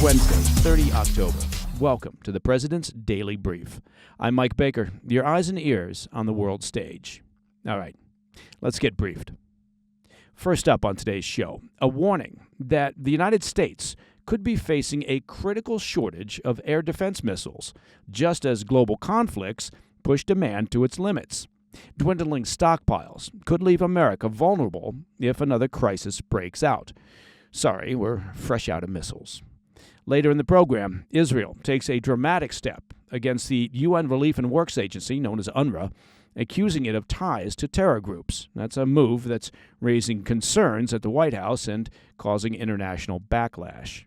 Wednesday, 30 October. Welcome to the President's Daily Brief. I'm Mike Baker, your eyes and ears on the world stage. All right, let's get briefed. First up on today's show, a warning that the United States could be facing a critical shortage of air defense missiles, just as global conflicts push demand to its limits. Dwindling stockpiles could leave America vulnerable if another crisis breaks out. Sorry, we're fresh out of missiles. Later in the program, Israel takes a dramatic step against the UN Relief and Works Agency, known as UNRWA, accusing it of ties to terror groups. That's a move that's raising concerns at the White House and causing international backlash.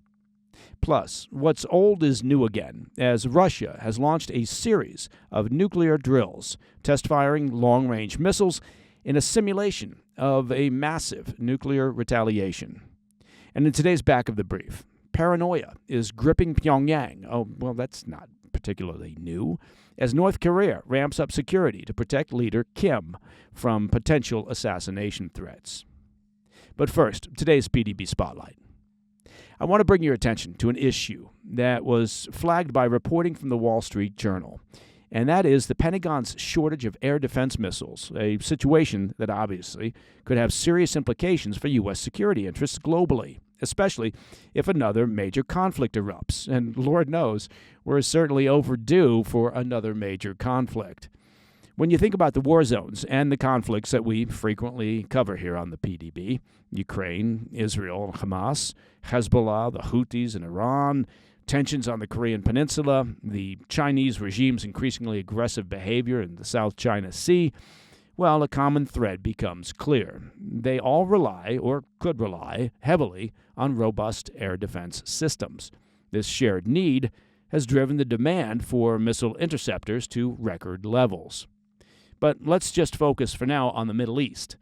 Plus, what's old is new again, as Russia has launched a series of nuclear drills, test-firing long-range missiles in a simulation of a massive nuclear retaliation. And in today's back of the brief, paranoia is gripping Pyongyang. Oh, well, that's not particularly new, as North Korea ramps up security to protect leader Kim from potential assassination threats. But first, today's PDB Spotlight. I want to bring your attention to an issue that was flagged by reporting from the Wall Street Journal, and that is the Pentagon's shortage of air defense missiles, a situation that obviously could have serious implications for U.S. security interests globally, especially if another major conflict erupts. And Lord knows, we're certainly overdue for another major conflict. When you think about the war zones and the conflicts that we frequently cover here on the PDB, Ukraine, Israel, Hamas, Hezbollah, the Houthis in Iran, tensions on the Korean Peninsula, the Chinese regime's increasingly aggressive behavior in the South China Sea, well, a common thread becomes clear. They all rely, or could rely, heavily on robust air defense systems. This shared need has driven the demand for missile interceptors to record levels. But let's just focus for now on the Middle East.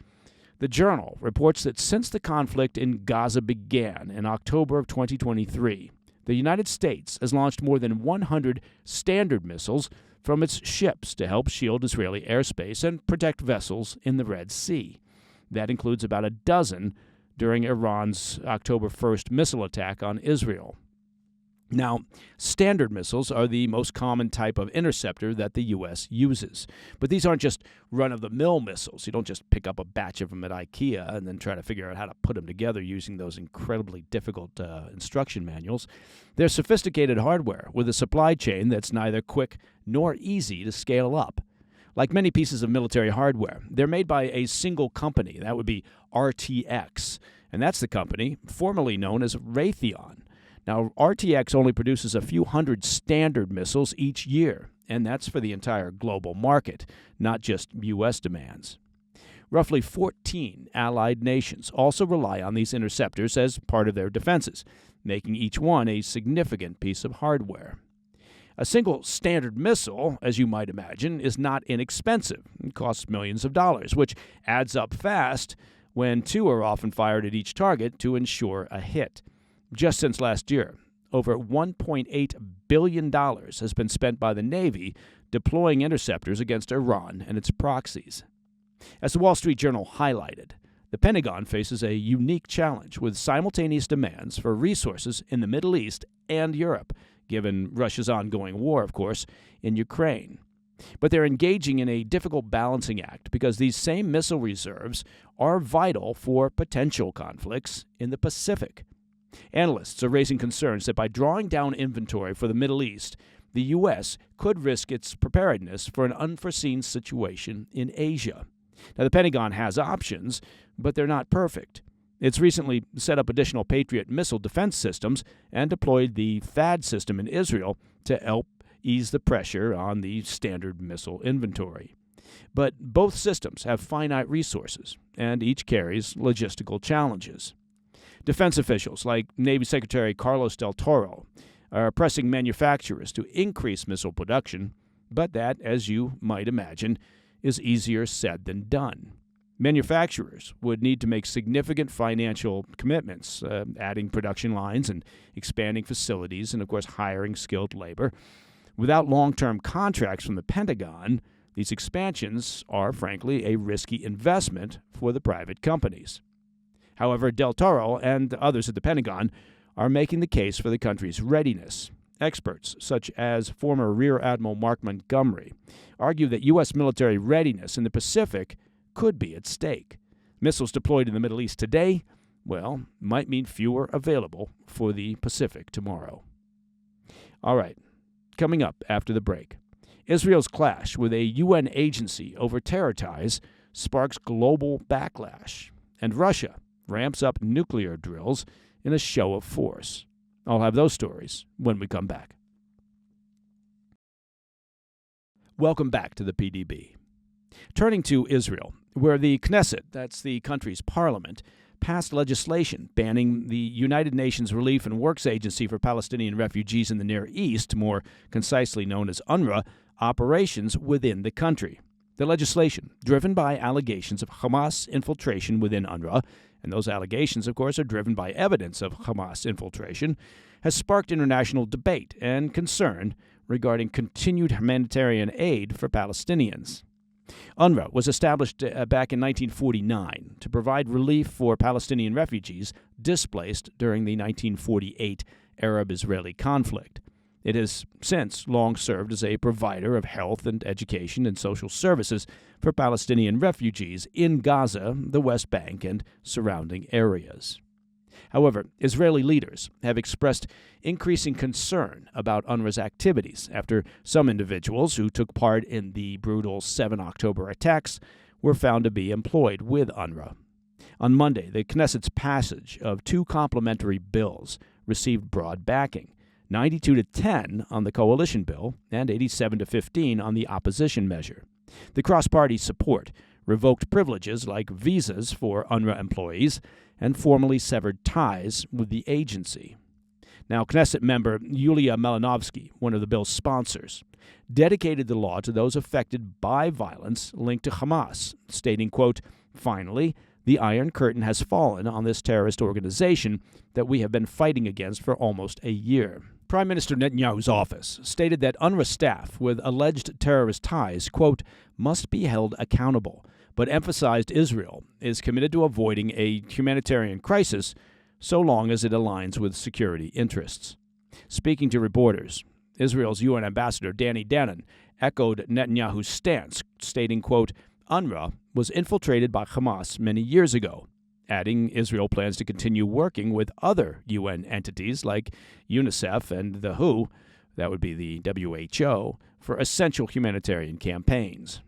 The Journal reports that since the conflict in Gaza began in October of 2023, the United States has launched more than 100 Standard missiles from its ships to help shield Israeli airspace and protect vessels in the Red Sea. That includes about a dozen during Iran's October 1st missile attack on Israel. Now, Standard missiles are the most common type of interceptor that the U.S. uses. But these aren't just run-of-the-mill missiles. You don't just pick up a batch of them at IKEA and then try to figure out how to put them together using those incredibly difficult instruction manuals. They're sophisticated hardware with a supply chain that's neither quick nor easy to scale up. Like many pieces of military hardware, they're made by a single company. That would be RTX. And that's the company formerly known as Raytheon. Now, RTX only produces a few hundred Standard missiles each year, and that's for the entire global market, not just U.S. demands. Roughly 14 allied nations also rely on these interceptors as part of their defenses, making each one a significant piece of hardware. A single Standard missile, as you might imagine, is not inexpensive. It costs millions of dollars, which adds up fast when two are often fired at each target to ensure a hit. Just since last year, over $1.8 billion has been spent by the Navy deploying interceptors against Iran and its proxies. As the Wall Street Journal highlighted, the Pentagon faces a unique challenge with simultaneous demands for resources in the Middle East and Europe, given Russia's ongoing war, of course, in Ukraine. But they're engaging in a difficult balancing act because these same missile reserves are vital for potential conflicts in the Pacific. Analysts are raising concerns that by drawing down inventory for the Middle East, the U.S. could risk its preparedness for an unforeseen situation in Asia. Now, the Pentagon has options, but they're not perfect. It's recently set up additional Patriot missile defense systems and deployed the THAAD system in Israel to help ease the pressure on the Standard missile inventory. But both systems have finite resources, and each carries logistical challenges. Defense officials like Navy Secretary Carlos Del Toro are pressing manufacturers to increase missile production, but that, as you might imagine, is easier said than done. Manufacturers would need to make significant financial commitments, adding production lines and expanding facilities and, of course, hiring skilled labor. Without long-term contracts from the Pentagon, these expansions are, frankly, a risky investment for the private companies. However, Del Toro and others at the Pentagon are making the case for the country's readiness. Experts, such as former Rear Admiral Mark Montgomery, argue that U.S. military readiness in the Pacific could be at stake. Missiles deployed in the Middle East today, well, might mean fewer available for the Pacific tomorrow. All right, coming up after the break. Israel's clash with a UN agency over terror ties sparks global backlash, and Russia ramps up nuclear drills in a show of force. I'll have those stories when we come back. Welcome back to the PDB. Turning to Israel, where the Knesset, that's the country's parliament, passed legislation banning the United Nations Relief and Works Agency for Palestinian Refugees in the Near East, more concisely known as UNRWA, operations within the country. The legislation, driven by allegations of Hamas infiltration within UNRWA, and those allegations, of course, are driven by evidence of Hamas infiltration, has sparked international debate and concern regarding continued humanitarian aid for Palestinians. UNRWA was established back in 1949 to provide relief for Palestinian refugees displaced during the 1948 Arab-Israeli conflict. It has since long served as a provider of health and education and social services for Palestinian refugees in Gaza, the West Bank, and surrounding areas. However, Israeli leaders have expressed increasing concern about UNRWA's activities after some individuals who took part in the brutal 7 October attacks were found to be employed with UNRWA. On Monday, the Knesset's passage of 2 complementary bills received broad backing, 92-10 on the coalition bill and 87-15 on the opposition measure. The cross-party support revoked privileges like visas for UNRWA employees and formally severed ties with the agency. Now, Knesset member Yulia Melanovsky, one of the bill's sponsors, dedicated the law to those affected by violence linked to Hamas, stating, quote, "Finally, the Iron Curtain has fallen on this terrorist organization that we have been fighting against for almost a year." Prime Minister Netanyahu's office stated that UNRWA staff with alleged terrorist ties, quote, "must be held accountable," but emphasized Israel is committed to avoiding a humanitarian crisis so long as it aligns with security interests. Speaking to reporters, Israel's UN ambassador Danny Danon echoed Netanyahu's stance, stating, quote, "UNRWA was infiltrated by Hamas many years ago," adding Israel plans to continue working with other UN entities like UNICEF and the WHO, that would be the WHO, for essential humanitarian campaigns.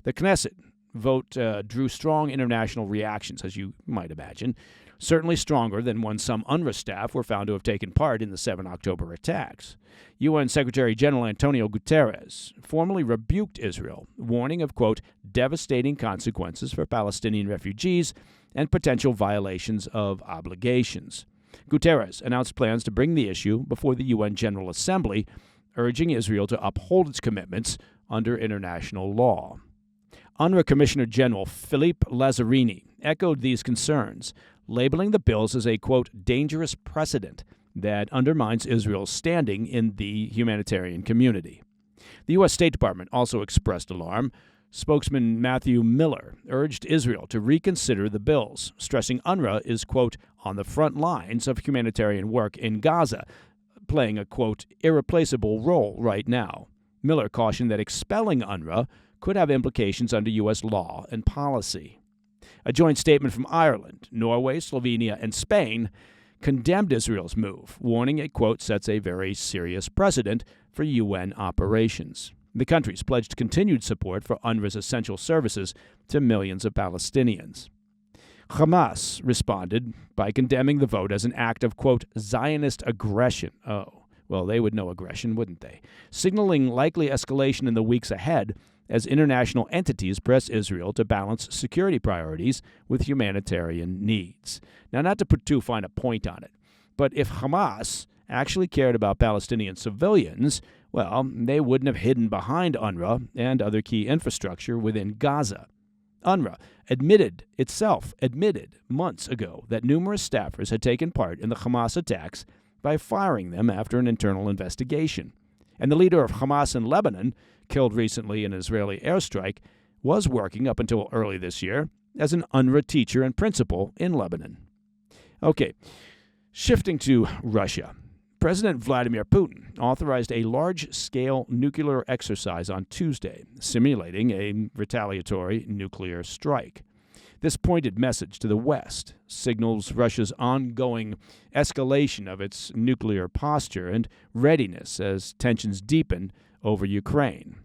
The Knesset vote drew strong international reactions, as you might imagine, certainly stronger than when some UNRWA staff were found to have taken part in the 7 October attacks. UN Secretary General Antonio Guterres formally rebuked Israel, warning of, quote, "devastating consequences for Palestinian refugees and potential violations of obligations." Guterres announced plans to bring the issue before the UN General Assembly, urging Israel to uphold its commitments under international law. UNRWA Commissioner General Philippe Lazzarini echoed these concerns, labeling the bills as a, quote, "dangerous precedent that undermines Israel's standing in the humanitarian community." The U.S. State Department also expressed alarm. Spokesman Matthew Miller urged Israel to reconsider the bills, stressing UNRWA is, quote, "on the front lines of humanitarian work in Gaza, playing a, quote, irreplaceable role right now." Miller cautioned that expelling UNRWA could have implications under U.S. law and policy. A joint statement from Ireland, Norway, Slovenia, and Spain condemned Israel's move, warning it, quote, "sets a very serious precedent for UN operations." The countries pledged continued support for UNRWA's essential services to millions of Palestinians. Hamas responded by condemning the vote as an act of, quote, "Zionist aggression." Oh, well, they would know aggression, wouldn't they? Signaling likely escalation in the weeks ahead as international entities press Israel to balance security priorities with humanitarian needs. Now, not to put too fine a point on it, but if Hamas actually cared about Palestinian civilians, well, they wouldn't have hidden behind UNRWA and other key infrastructure within Gaza. UNRWA admitted months ago that numerous staffers had taken part in the Hamas attacks by firing them after an internal investigation. And the leader of Hamas in Lebanon, killed recently in an Israeli airstrike, was working up until early this year as an UNRWA teacher and principal in Lebanon. Okay, Shifting to Russia, President Vladimir Putin authorized a large-scale nuclear exercise on Tuesday, simulating a retaliatory nuclear strike. This pointed message to the West signals Russia's ongoing escalation of its nuclear posture and readiness as tensions deepen over Ukraine.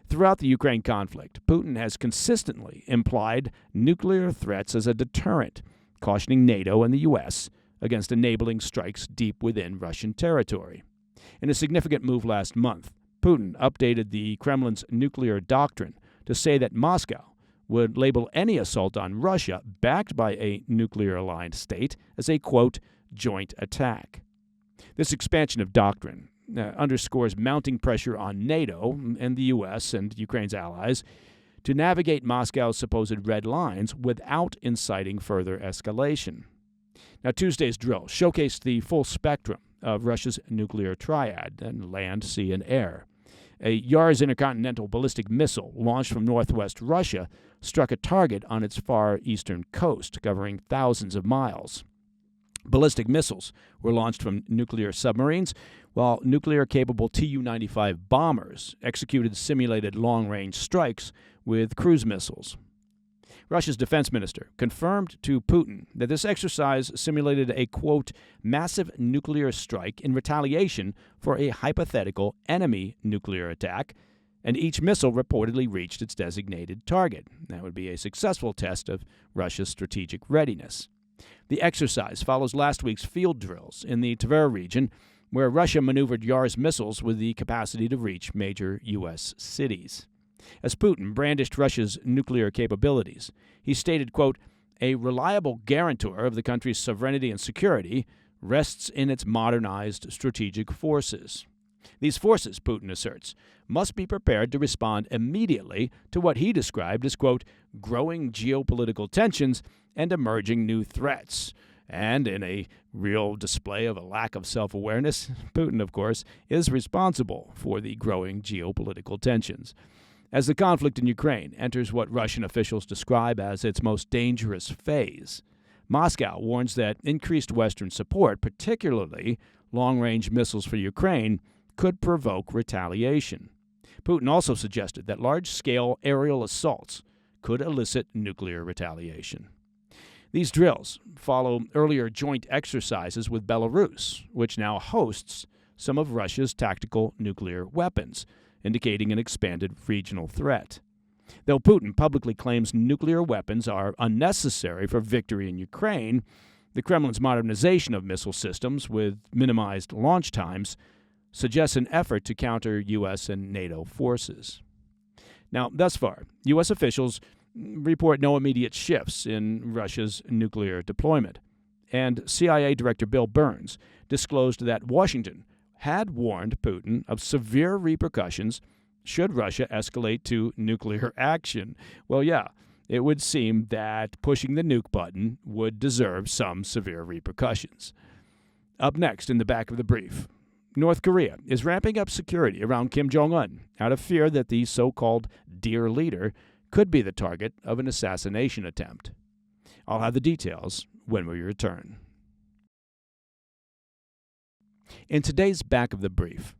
Throughout the Ukraine conflict, Putin has consistently implied nuclear threats as a deterrent, cautioning NATO and the U.S. against enabling strikes deep within Russian territory. In a significant move last month, Putin updated the Kremlin's nuclear doctrine to say that Moscow would label any assault on Russia backed by a nuclear-aligned state as a, quote, joint attack. This expansion of doctrine underscores mounting pressure on NATO and the U.S. and Ukraine's allies to navigate Moscow's supposed red lines without inciting further escalation. Now, Tuesday's drill showcased the full spectrum of Russia's nuclear triad, land, sea, and air. A Yars intercontinental ballistic missile launched from northwest Russia struck a target on its far eastern coast, covering thousands of miles. Ballistic missiles were launched from nuclear submarines, while nuclear-capable Tu-95 bombers executed simulated long-range strikes with cruise missiles. Russia's defense minister confirmed to Putin that this exercise simulated a, quote, massive nuclear strike in retaliation for a hypothetical enemy nuclear attack, and each missile reportedly reached its designated target. That would be a successful test of Russia's strategic readiness. The exercise follows last week's field drills in the Tver region, where Russia maneuvered Yars missiles with the capacity to reach major U.S. cities. As Putin brandished Russia's nuclear capabilities, he stated, quote, a reliable guarantor of the country's sovereignty and security rests in its modernized strategic forces. These forces, Putin asserts, must be prepared to respond immediately to what he described as, quote, growing geopolitical tensions and emerging new threats. And in a real display of a lack of self-awareness, Putin, of course, is responsible for the growing geopolitical tensions. As the conflict in Ukraine enters what Russian officials describe as its most dangerous phase, Moscow warns that increased Western support, particularly long-range missiles for Ukraine, could provoke retaliation. Putin also suggested that large-scale aerial assaults could elicit nuclear retaliation. These drills follow earlier joint exercises with Belarus, which now hosts some of Russia's tactical nuclear weapons, indicating an expanded regional threat. Though Putin publicly claims nuclear weapons are unnecessary for victory in Ukraine, the Kremlin's modernization of missile systems with minimized launch times suggests an effort to counter U.S. and NATO forces. Now, thus far, U.S. officials report no immediate shifts in Russia's nuclear deployment, and CIA Director Bill Burns disclosed that Washington had warned Putin of severe repercussions should Russia escalate to nuclear action. Well, yeah, it would seem that pushing the nuke button would deserve some severe repercussions. Up next in the back of the brief, North Korea is ramping up security around Kim Jong Un out of fear that the so-called dear leader could be the target of an assassination attempt. I'll have the details when we return. In today's back of the brief,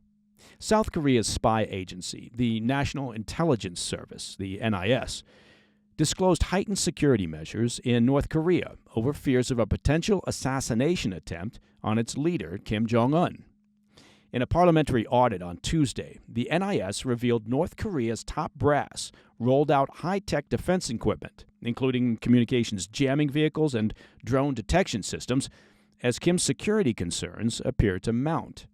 South Korea's spy agency, the National Intelligence Service, the NIS, disclosed heightened security measures in North Korea over fears of a potential assassination attempt on its leader, Kim Jong Un. In a parliamentary audit on Tuesday, the NIS revealed North Korea's top brass rolled out high-tech defense equipment, including communications jamming vehicles and drone detection systems, as Kim's security concerns appear to mount.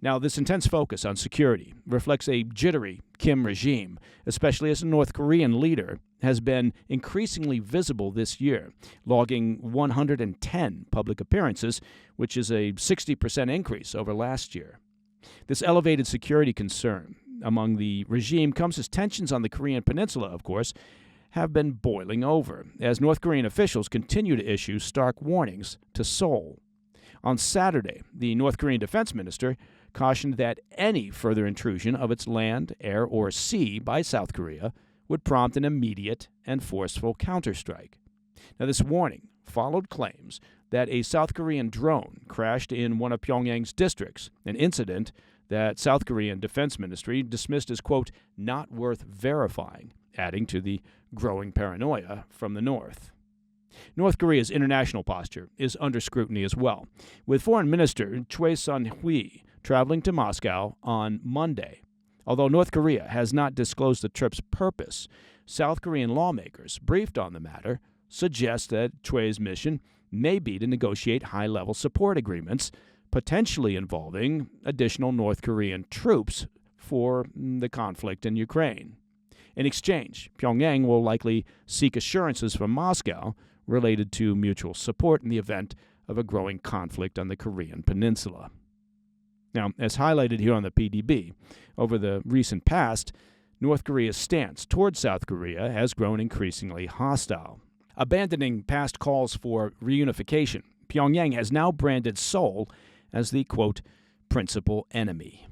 Now, this intense focus on security reflects a jittery Kim regime, especially as the North Korean leader has been increasingly visible this year, logging 110 public appearances, which is a 60% increase over last year. This elevated security concern among the regime comes as tensions on the Korean peninsula, of course, have been boiling over, as North Korean officials continue to issue stark warnings to Seoul. On Saturday, the North Korean defense minister cautioned that any further intrusion of its land, air, or sea by South Korea would prompt an immediate and forceful counterstrike. Now, this warning followed claims that a South Korean drone crashed in one of Pyongyang's districts, an incident that South Korean Defense Ministry dismissed as, quote, not worth verifying, adding to the growing paranoia from the North. North Korea's international posture is under scrutiny as well, with Foreign Minister Choi Sun-hui traveling to Moscow on Monday. Although North Korea has not disclosed the trip's purpose, South Korean lawmakers briefed on the matter suggest that Choi's mission may be to negotiate high-level support agreements, potentially involving additional North Korean troops for the conflict in Ukraine. In exchange, Pyongyang will likely seek assurances from Moscow related to mutual support in the event of a growing conflict on the Korean peninsula. Now, as highlighted here on the PDB, over the recent past, North Korea's stance towards South Korea has grown increasingly hostile. Abandoning past calls for reunification, Pyongyang has now branded Seoul as the, quote, principal enemy.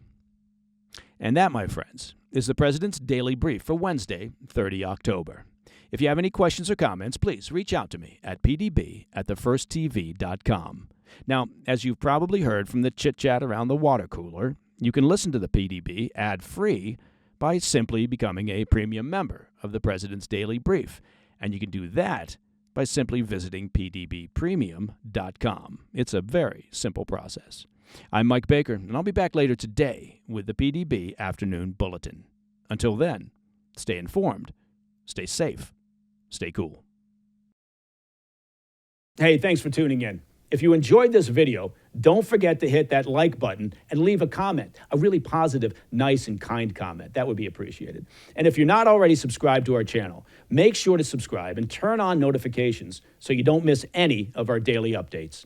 And that, my friends, is the President's Daily Brief for Wednesday, 30 October. If you have any questions or comments, please reach out to me at pdb@thefirsttv.com. Now, as you've probably heard from the chit-chat around the water cooler, you can listen to the PDB ad-free by simply becoming a premium member of the President's Daily Brief. And you can do that by simply visiting pdbpremium.com. It's a very simple process. I'm Mike Baker, and I'll be back later today with the PDB Afternoon Bulletin. Until then, stay informed, stay safe, stay cool. Hey, thanks for tuning in. If you enjoyed this video, don't forget to hit that like button and leave a comment, a really positive, nice, and kind comment. That would be appreciated. And if you're not already subscribed to our channel, make sure to subscribe and turn on notifications so you don't miss any of our daily updates.